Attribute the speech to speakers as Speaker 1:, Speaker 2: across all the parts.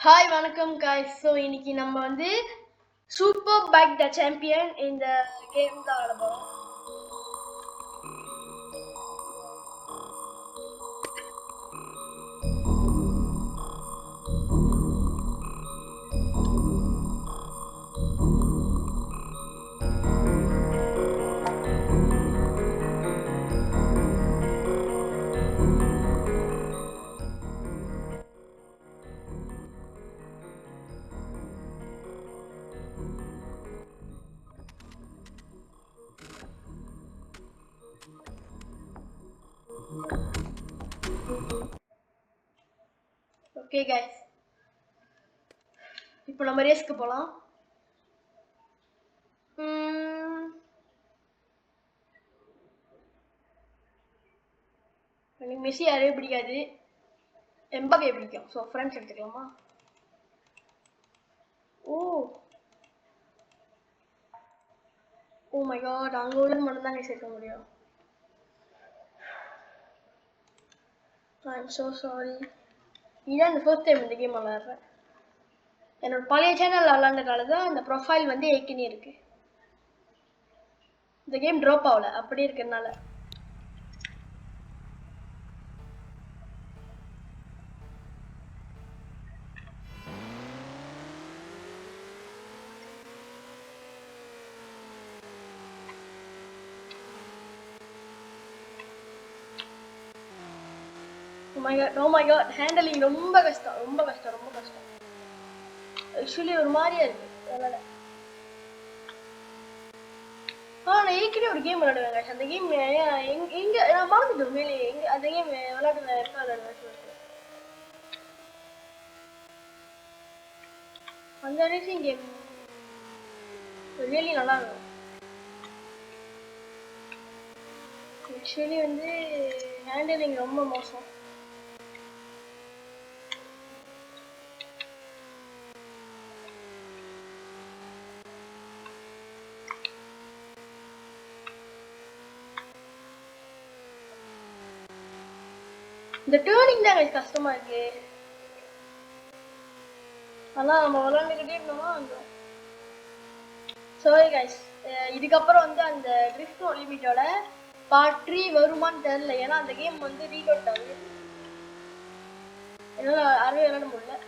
Speaker 1: Hi வணக்கம் guys. So இன்னைக்கு நம்ம வந்து சூப்பர் பைக் த சாம்பியன் இந்த கேம் தான் ஆட போகிறோம். ஓகே guys, இப்போ நம்ம ரேஸ்க்கு போகலாம். எனக்கு மெஸ்ஸி யாரையும் பிடிக்காது, எம்பாப்பே பிடிக்கும். ஸோ ஃப்ரெண்ட்ஸ் எடுத்துக்கலாமா? ஓ மை காட், அங்கே உள்ளது மட்டும் தான் சேர்க்க முடியும். I am so sorry. இதான் இந்த ஃபர்ஸ்ட் டைம் இந்த கேம் விளாட்றேன். என்னோட பழைய சேனல் விளாண்டனால தான் இந்த ப்ரொஃபைல் வந்து ஏற்கனவே இருக்கு. இந்த கேம் ட்ராப் ஆகல, அப்படி இருக்கிறதுனால. Oh my god, ஹேண்டலிங் ரொம்ப கஷ்டம். ஆக்சுவலி ஒரு மாதிரியா இருக்கு விளையாட. நான் ஏற்கனவே ஒரு கேம் விளையாடுவேன். அந்த கேம் எங்க நான் மறந்துட்டேன். மேலே எங்க அந்த கேம் விளையாடுவேன். அந்த ரேசிங் கேம் ரியலி நல்லா இருக்கும். ஆக்சுவலி வந்து ஹேண்டலிங் ரொம்ப மோசம். இந்த டேர்னிங் தான் எனக்கு கஷ்டமா இருக்கு. ஆனால் நம்ம விளாண்டுக்கிட்டே இருந்தோமா. சாரி கைஸ், இதுக்கப்புறம் வந்து அந்த ட்ரிஃப்ட் நோ லிமிட்டோட பார்ட் 3 வருமானு தெரியல. ஏன்னா அந்த கேம் வந்து ரீலோட் ஆகுது, என்னால் யாரும் விளையாட முடியல.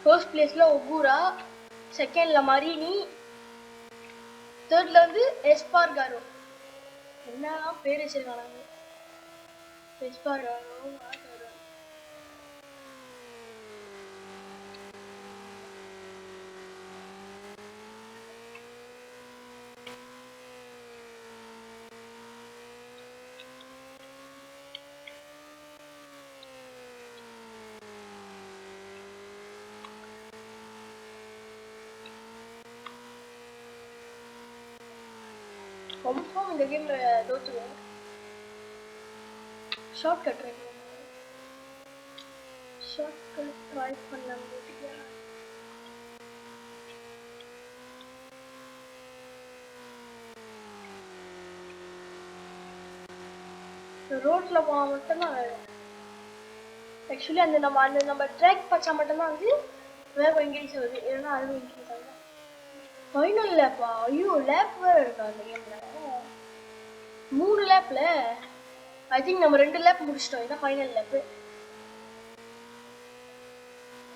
Speaker 1: ஃபர்ஸ்ட் பிளேஸ்ல ஒகூரா, செகண்ட்ல மரினி, தேர்ட்ல வந்து எஸ்பார்காரோ. என்ன பேர் வச்சிருக்காங்க? எஸ்பார்காரோ. கன்ஃபார்ம் இந்த கேம்ல தோத்துருவோம். ஷார்ட்கட் ட்ரை பண்ண முடியல. ரோட்ல போனா மட்டும்தான் ஆக்சுவலி அந்த நம்ம ட்ராக் பச்சா மட்டும்தான் வந்து வேகம் இன்க்ரீஸ் ஆகுது. ஏன்னா அதுவும் இன்க்ரீஸ் ஆகுது. ஃபைனல் லேப்பா? ஐயோ, லேப் வேற இருக்கா அந்த கேம்ல? 3 லேப்ல ஐ திங்க் நம்ம 2 லேப் முடிச்சிட்டோம். இதான் ஃபைனல் லேப்.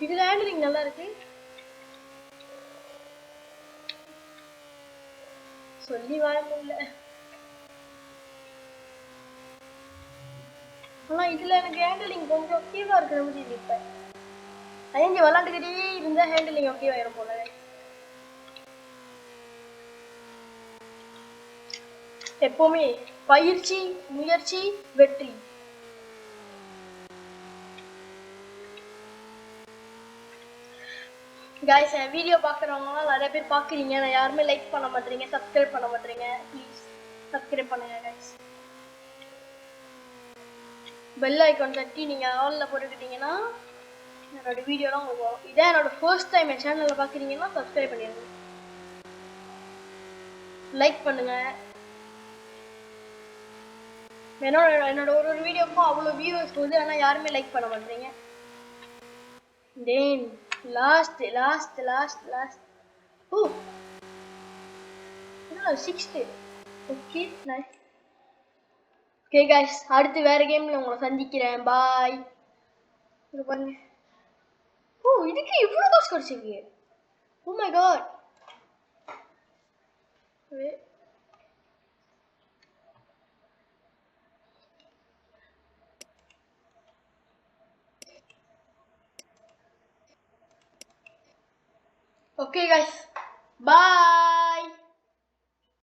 Speaker 1: இதுல ஹேண்டலிங் நல்லா இருக்கு. சொல்லி வாழ முடியல. ஆனா இதுல எனக்கு ஹேண்டலிங் கொஞ்சம் ஓகேவா இருக்கிற மாதிரி இருப்பேன். ஐந்து விளாண்டுக்கிட்டே இருந்தா ஹேண்டலிங் ஓகேவாயிரும் போல. எப்பவுமே பயிற்சி, முயற்சி, வெற்றி. गाइस, என் வீடியோ பார்க்குறவங்க நிறைய பேர் பார்க்குறீங்க, நான் யாருமே லைக் பண்ண மாட்டீங்க, சப்ஸ்கிரைப் பண்ண மாட்டீங்க. ப்ளீஸ் சப்ஸ்கிரைப் பண்ணுங்க गाइस. பெல் ஐக்கான் தட்டி நீங்கள் ஆலில் போட்டுக்கிட்டீங்கன்னா என்னோட வீடியோலாம் உங்களுக்கு வரும். இதான் என்னோட ஃபர்ஸ்ட் டைம் என் சேனலில் பார்க்குறீங்கன்னா சப்ஸ்கிரைப் பண்ணிடுங்க, லைக் பண்ணுங்கள். என்னோட ஒரு வீடியோக்கும் அவ்வளோ வியூவர்ஸ் போகுது, ஆனால் யாருமே லைக் பண்ண மாட்டேறீங்க. Then last oh sixth. Okay nice. Okay guys, அடுத்து வேற கேம்ல உங்களை சந்திக்கிறேன். பாய். இது பாருங்க. ஓ இதுக்கு இவ்வளோ காசு கிடைச்சிருக்கு. Oh my God. Okay guys, bye.